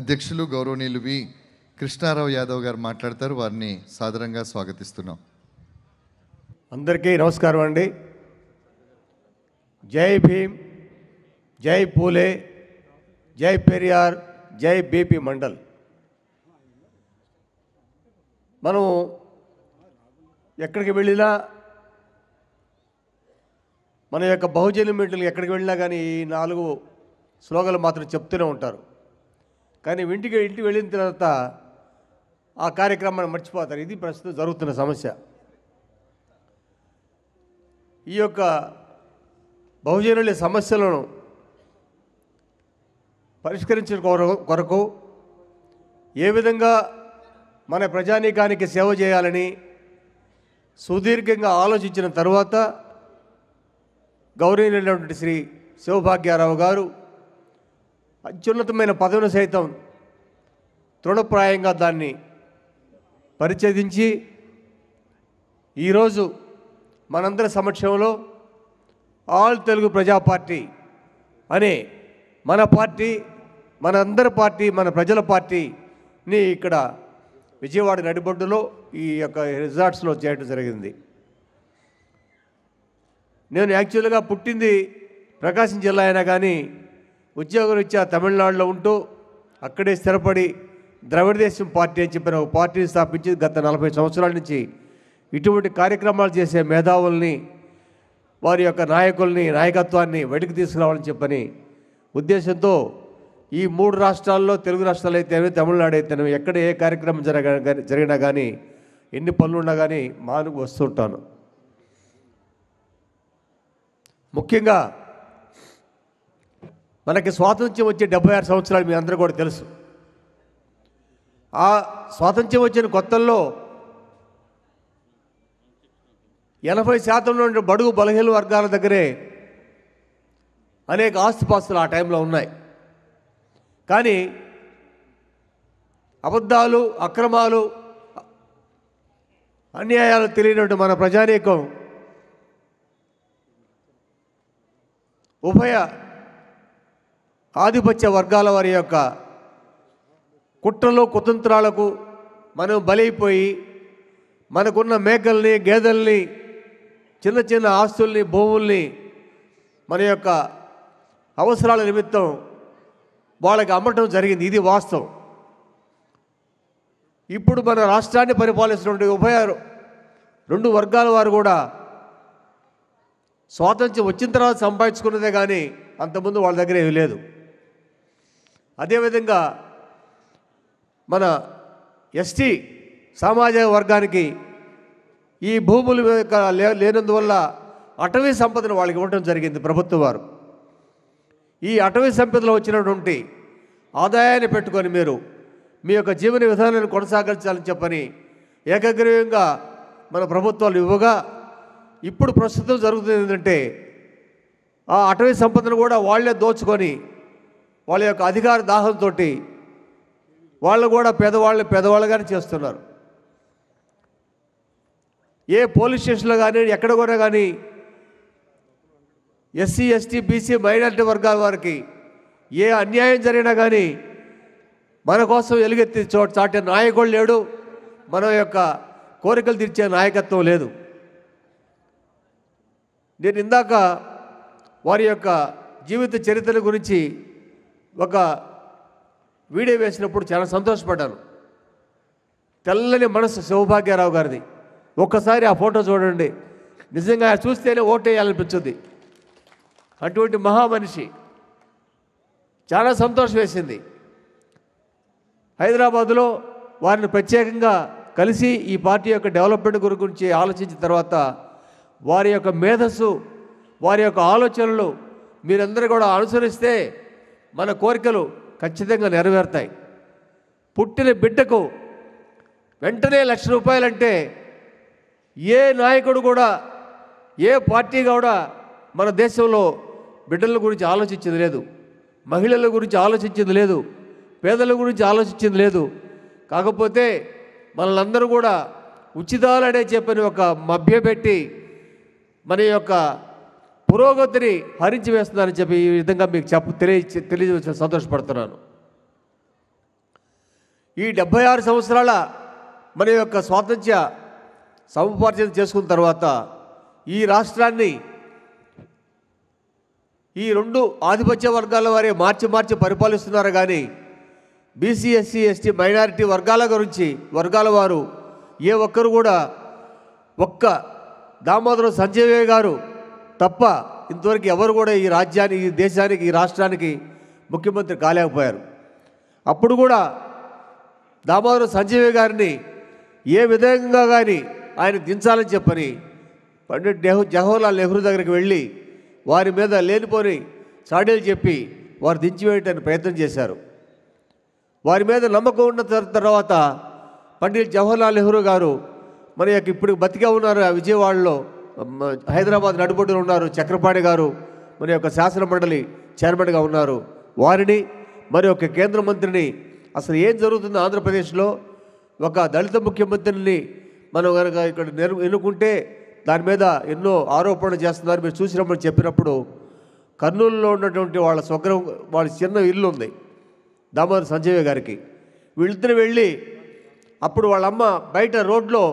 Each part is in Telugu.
అధ్యక్షులు గౌరవనీయులు వి కృష్ణారావు యాదవ్ గారు మాట్లాడతారు. వారిని సాదరంగా స్వాగతిస్తున్నాం. అందరికీ నమస్కారం అండి. జై భీమ్, జై పూలే, జై పెరియార్, జై బీపీ మండల్. మనం ఎక్కడికి వెళ్ళినా మన యొక్క బహుజన మీటింగ్లు ఎక్కడికి వెళ్ళినా కానీ ఈ 4 స్లోగన్లు మాత్రం చెప్తూనే ఉంటారు. కానీ ఇంటికి వెళ్ళిన తర్వాత ఆ కార్యక్రమాన్ని మర్చిపోతారు. ఇది ప్రస్తుతం జరుగుతున్న సమస్య. ఈ యొక్క బహుజనుల సమస్యలను పరిష్కరించడం కొరకు ఏ విధంగా మన ప్రజానీకానికి సేవ చేయాలని సుదీర్ఘంగా ఆలోచించిన తరువాత గౌరవనీయులైనటువంటి శ్రీ శివభాగ్యారావు గారు అత్యున్నతమైన పదవిని సైతం తృణప్రాయంగా దాన్ని పరిచ్ఛేదించి ఈరోజు మనందరి సమక్షంలో ఆల్ తెలుగు ప్రజా పార్టీ అనే మన పార్టీ, మన అందరి పార్టీ, మన ప్రజల పార్టీని ఇక్కడ విజయవాడ నడిబొడ్డులో ఈ యొక్క రిసార్ట్స్లో చేయడం జరిగింది. నేను యాక్చువల్గా పుట్టింది ప్రకాశం జిల్లా అయినా కానీ ఉద్యోగరీత్యా తమిళనాడులో ఉంటూ అక్కడే స్థిరపడి ద్రవిడ దేశం పార్టీ అని చెప్పిన ఒక పార్టీని స్థాపించి గత 40 సంవత్సరాల నుంచి ఇటువంటి కార్యక్రమాలు చేసే మేధావుల్ని, వారి యొక్క నాయకత్వాన్ని బయటికి తీసుకురావాలని చెప్పని ఉద్దేశంతో ఈ 3 రాష్ట్రాల్లో, తెలుగు రాష్ట్రాలు అయితేనే, తమిళనాడు అయితేనే, ఎక్కడ ఏ కార్యక్రమం జరిగినా కానీ, ఎన్ని పనులున్నా కానీ మానుకు వస్తుంటాను. ముఖ్యంగా మనకి స్వాతంత్ర్యం వచ్చే 76 సంవత్సరాలు మీ అందరూ కూడా తెలుసు. ఆ స్వాతంత్ర్యం వచ్చిన కొత్తల్లో 80% నుండి బడుగు బలహీన వర్గాల దగ్గరే అనేక ఆస్తిపాస్తులు ఆ టైంలో ఉన్నాయి. కానీ అబద్ధాలు, అక్రమాలు, అన్యాయాలు తెలియనట్టు మన ప్రజానీకం ఉభయ ఆధిపత్య వర్గాల వారి యొక్క కుట్రలు, కుతంత్రాలకు మనం బలైపోయి మనకున్న మేకల్ని, గేదెల్ని, చిన్న చిన్న ఆస్తుల్ని, భూముల్ని మన యొక్క అవసరాల నిమిత్తం వాళ్ళకి అమ్మటం జరిగింది. ఇది వాస్తవం. ఇప్పుడు మన రాష్ట్రాన్ని పరిపాలిస్తున్నటువంటి ఉభయ 2 వర్గాల వారు కూడా స్వాతంత్ర్యం వచ్చిన తర్వాత సంపాదించుకున్నదే కానీ అంతకుముందు వాళ్ళ దగ్గర ఏమీ లేదు. అదేవిధంగా మన ఎస్టీ సామాజిక వర్గానికి ఈ భూములు లేనందువల్ల అటవీ సంపదను వాళ్ళకి ఇవ్వడం జరిగింది ప్రభుత్వం వారు. ఈ అటవీ సంపదలో వచ్చినటువంటి ఆదాయాన్ని పెట్టుకొని మీరు మీ యొక్క జీవన విధానాన్ని కొనసాగించాలని చెప్పని ఏకగ్రీవంగా మన ప్రభుత్వాలు ఇవ్వగా, ఇప్పుడు ప్రస్తుతం జరుగుతుంది ఏంటంటే ఆ అటవీ సంపదను కూడా వాళ్ళే దోచుకొని వాళ్ళ యొక్క అధికార దాహంతో వాళ్ళు కూడా పేదవాళ్ళుగానే చేస్తున్నారు. ఏ పోలీస్ స్టేషన్లో కానీ, ఎక్కడ కూడా కానీ ఎస్సీ, ఎస్టీ, బీసీ, మైనారిటీ వర్గాల వారికి ఏ అన్యాయం జరిగినా కానీ మన కోసం ఎలుగెత్తి చాటే నాయకుడు లేడు. మన యొక్క కోరికలు తీర్చే నాయకత్వం లేదు. నేను ఇందాక వారి యొక్క జీవిత చరిత్ర గురించి ఒక వీడియో వేసినప్పుడు చాలా సంతోషపడ్డాను. తెల్లని మనసు శివభాగ్యారావు గారిది. ఒక్కసారి ఆ ఫోటో చూడండి. నిజంగా చూస్తేనే ఓటేయాలనిపించింది. అటువంటి మహామనిషి. చాలా సంతోషం వేసింది. హైదరాబాదులో వారిని ప్రత్యేకంగా కలిసి ఈ పార్టీ యొక్క డెవలప్మెంట్ గురించి ఆలోచించిన తర్వాత వారి యొక్క మేధస్సు, వారి యొక్క ఆలోచనలు మీరందరూ కూడా అనుసరిస్తే మన కోరికలు ఖచ్చితంగా నెరవేరుతాయి. పుట్టిన బిడ్డకు వెంటనే ₹1,00,000 అంటే ఏ నాయకుడు కూడా, ఏ పార్టీ కూడా మన దేశంలో బిడ్డల గురించి ఆలోచించింది లేదు, మహిళల గురించి ఆలోచించింది లేదు, పేదల గురించి ఆలోచించింది లేదు. కాకపోతే మనలందరూ కూడా ఉచితాలనే చెప్పని ఒక మభ్యపెట్టి మన యొక్క పురోగతిని హరించి వేస్తున్నారని చెప్పి ఈ విధంగా మీకు తెలియజేసి సంతోషపడుతున్నాను. ఈ 76 సంవత్సరాల మన యొక్క స్వాతంత్ర్య సముపార్జన చేసుకున్న తర్వాత ఈ రాష్ట్రాన్ని ఈ 2 ఆధిపత్య వర్గాల వారే మార్చి పరిపాలిస్తున్నారు. కానీ బీసీ, ఎస్సీ, ఎస్టీ, మైనారిటీ వర్గాల వారు ఏ ఒక్కరు కూడా ఒక్క దామోదరం సంజయ్ గారు తప్ప ఇంతవరకు ఎవరు కూడా ఈ రాజ్యానికి, ఈ దేశానికి, ఈ రాష్ట్రానికి ముఖ్యమంత్రి కాలేకపోయారు. అప్పుడు కూడా దామోదరం సంజయ్ గారిని ఏ విధంగా కానీ ఆయన దించాలని చెప్పని పండిట్ జవహర్లాల్ నెహ్రూ దగ్గరికి వెళ్ళి వారి మీద లేనిపోని చాడీలు చెప్పి వారు దించివేయటానికి ప్రయత్నం చేశారు. వారి మీద నమ్మకం ఉన్న తర్వాత పండిట్ జవహర్లాల్ నెహ్రూ గారు మన యొక్క ఇప్పుడు బతికే ఉన్నారు. విజయవాడలో, హైదరాబాద్ నడుబొడ్డులో ఉన్నారు. చక్రపాణి గారు మన యొక్క శాసన మండలి చైర్మన్గా ఉన్నారు. వారిని మరి ఒక కేంద్ర మంత్రిని అసలు ఏం జరుగుతుంది ఆంధ్రప్రదేశ్లో, ఒక దళిత ముఖ్యమంత్రిని మనం కనుక ఇక్కడ ఎన్నుకుంటే దాని మీద ఎన్నో ఆరోపణలు చేస్తున్నారు, మీరు చూసినప్పుడు చెప్పినప్పుడు కర్నూలులో ఉన్నటువంటి వాళ్ళ చిన్న ఇల్లు ఉంది దామోదర్ సంజయ్ గారికి. వీళ్ళిద్దరు వెళ్ళి అప్పుడు వాళ్ళమ్మ బయట రోడ్లో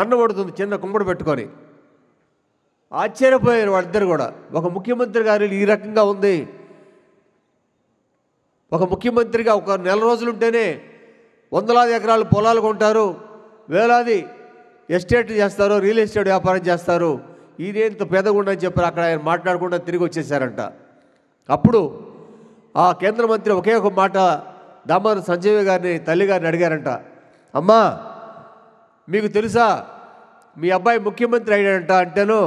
అన్నం పడుతుంది చిన్న కుమ్మడి పెట్టుకొని. ఆశ్చర్యపోయారు వాళ్ళిద్దరు కూడా. ఒక ముఖ్యమంత్రి గారు ఈ రకంగా ఉంది, ఒక ముఖ్యమంత్రిగా ఒక నెల రోజులుంటేనే వందలాది ఎకరాలు పొలాలు కొంటారు, వేలాది ఎస్టేట్ చేస్తారు, రియల్ ఎస్టేట్ వ్యాపారం చేస్తారు, ఇదేంత పేదగుండా అని చెప్పారు. అక్కడ ఆయన మాట్లాడకుండా తిరిగి వచ్చేసారంట. అప్పుడు ఆ కేంద్ర మంత్రి ఒకే ఒక మాట దామోదర్ సంజయ్ గారిని, తల్లిగారిని అడిగారంట, అమ్మా మీకు తెలుసా మీ అబ్బాయి ముఖ్యమంత్రి అయ్యాడంట అంటేను,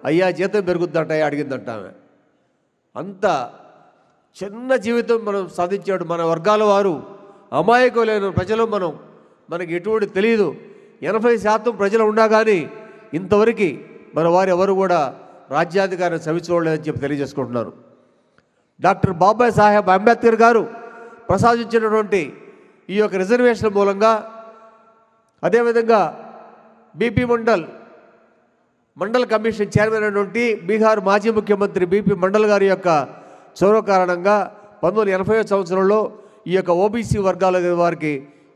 అయ్యా జీతం పెరుగుద్దంట అడిగిందంట ఆమె. అంత చిన్న జీవితం మనం సాధించాడు. మన వర్గాల వారు అమాయకులైన ప్రజలు మనకి ఎటువంటి తెలియదు. 80% ప్రజలు ఉన్నా కానీ ఇంతవరకు మన వారు ఎవరు కూడా రాజ్యాధికారాన్ని సవిచూడలేదని చెప్పి తెలియజేసుకుంటున్నారు. డాక్టర్ బాబా సాహెబ్ అంబేద్కర్ గారు ప్రసాదించినటువంటి ఈ యొక్క రిజర్వేషన్ మూలంగా, అదేవిధంగా బీపీ మండల్ కమిషన్ చైర్మన్ అయినటువంటి బీహార్ మాజీ ముఖ్యమంత్రి బీపీ మండల్ గారి యొక్క చొరవ కారణంగా 1980 సంవత్సరంలో ఈ యొక్క ఓబీసీ వర్గాల వారికి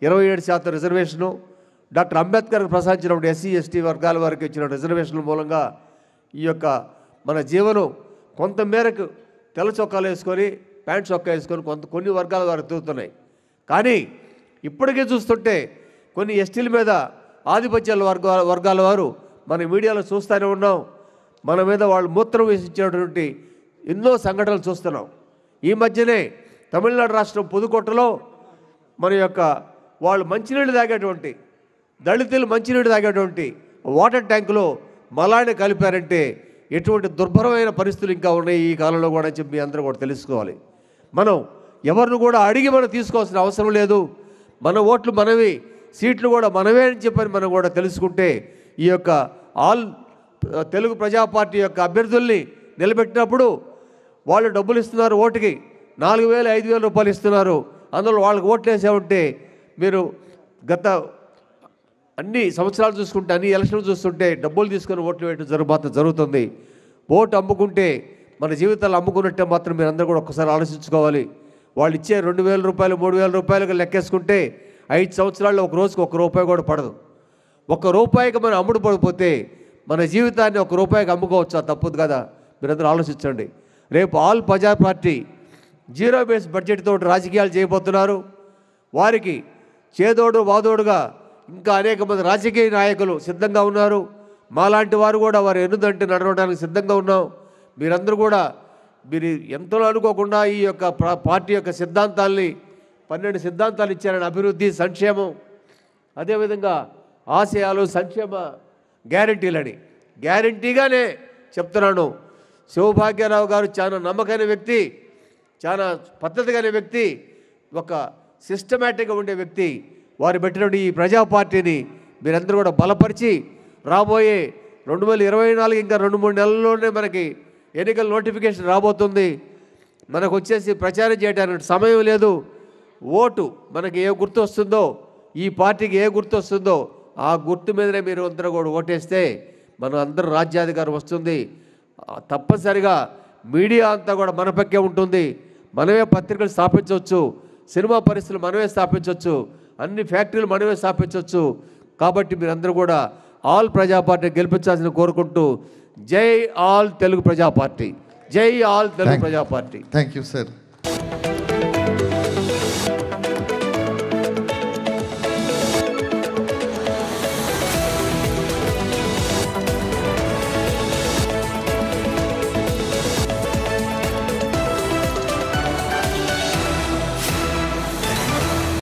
27% రిజర్వేషను, డాక్టర్ అంబేద్కర్ ప్రసాదించినప్పుడు ఎస్సీ ఎస్టీ వర్గాల వారికి ఇచ్చిన రిజర్వేషన్ల మూలంగా ఈ యొక్క మన జీవనం కొంతమేరకు తెల్ల చొక్కాలు వేసుకొని, ప్యాంట్ చొక్కా వేసుకొని కొన్ని వర్గాల వారు తిరుగుతున్నాయి. కానీ ఇప్పటికే చూస్తుంటే కొన్ని ఎస్టీల మీద ఆధిపత్యాల వర్గాల వారు మన మీడియాలో చూస్తూనే ఉన్నాం. మన మీద వాళ్ళు మూత్రం వేసిచ్చినటువంటి ఎన్నో సంఘటనలు చూస్తున్నాం. ఈ మధ్యనే తమిళనాడు రాష్ట్రం పుదుకోటలో మన యొక్క వాళ్ళు మంచినీళ్ళు తాగేటువంటి, దళితులు మంచినీళ్ళు తాగేటువంటి వాటర్ ట్యాంకులో మలాన్ని కలిపారంటే ఎటువంటి దుర్భరమైన పరిస్థితులు ఇంకా ఉన్నాయి ఈ కాలంలో కూడా అని చెప్పి మీ అందరూ కూడా తెలుసుకోవాలి. మనం ఎవరిని కూడా అడిగి మనం తీసుకోవాల్సిన అవసరం లేదు. మన ఓట్లు మనవి, సీట్లు కూడా మనమే అని చెప్పని మనం కూడా తెలుసుకుంటే ఈ యొక్క తెలుగు ప్రజా పార్టీ యొక్క అభ్యర్థుల్ని నిలబెట్టినప్పుడు వాళ్ళు డబ్బులు ఇస్తున్నారు, ఓటుకి 4,000 5,000 రూపాయలు ఇస్తున్నారు. అందులో వాళ్ళకి ఓట్లు వేసామంటే మీరు గత అన్ని సంవత్సరాలు చూసుకుంటే, అన్ని ఎలక్షన్లు చూస్తుంటే డబ్బులు తీసుకొని ఓట్లు వేయడం జరుగుతుంది. ఓటు అమ్ముకుంటే మన జీవితాలు అమ్ముకున్నట్టే మాత్రం మీరు అందరూ కూడా ఒక్కసారి ఆలోచించుకోవాలి. వాళ్ళు ఇచ్చే 2,000 రూపాయలు 3,000 రూపాయలుగా లెక్కేసుకుంటే 5 సంవత్సరాల్లో ఒక రోజుకి ₹1 కూడా పడదు. ₹1 మనం అమ్ముడు పడిపోతే మన జీవితాన్ని ₹1 అమ్ముకోవచ్చా? తప్పదు కదా. మీరందరూ ఆలోచించండి. రేపు ఆల్ ప్రజా పార్టీ 0 బేస్ బడ్జెట్ తోటి రాజకీయాలు చేయబోతున్నారు. వారికి చేదోడు వాదోడుగా ఇంకా అనేక మంది రాజకీయ నాయకులు సిద్ధంగా ఉన్నారు. మాలాంటి వారు కూడా వారు ఎన్నుదంటే నడవడానికి సిద్ధంగా ఉన్నాం. మీరందరూ కూడా మీరు ఎంతో అనుకోకుండా ఈ యొక్క పార్టీ యొక్క సిద్ధాంతాల్ని 12 సిద్ధాంతాలు ఇచ్చారని, అభివృద్ధి, సంక్షేమం, అదేవిధంగా ఆశయాలు, సంక్షేమ గ్యారంటీలని గ్యారంటీగానే చెప్తున్నాను. శివభాగ్యరావు గారు చాలా నమ్మకమైన వ్యక్తి, చాలా పద్ధతిగానే వ్యక్తి, ఒక సిస్టమేటిక్గా ఉండే వ్యక్తి. వారు పెట్టినటువంటి ఈ ప్రజా పార్టీని మీరందరూ కూడా బలపరిచి రాబోయే 2024 ఇంకా 2-3 నెలల్లోనే మనకి ఎన్నికల నోటిఫికేషన్ రాబోతుంది. మనకు వచ్చేసి ప్రచారం చేయడానికి సమయం లేదు. ఓటు మనకి ఏ గుర్తు వస్తుందో, ఈ పార్టీకి ఏ గుర్తు వస్తుందో ఆ గుర్తు మీదనే మీరు అందరూ కూడా ఓటేస్తే మన అందరూ రాజ్యాధికారం వస్తుంది. తప్పనిసరిగా మీడియా అంతా కూడా మన పక్కే ఉంటుంది. మనమే పత్రికలు స్థాపించవచ్చు, సినిమా పరిస్థితులు మనమే స్థాపించవచ్చు. అన్ని ఫ్యాక్టరీలు మనమే స్థాపించవచ్చు. కాబట్టి మీరందరూ కూడా ఆల్ ప్రజా పార్టీ గెలిపించాల్సిన కోరుకుంటూ జై ఆల్ తెలుగు ప్రజా పార్టీ, జై ఆల్ తెలుగు ప్రజా పార్టీ. Thank you sir.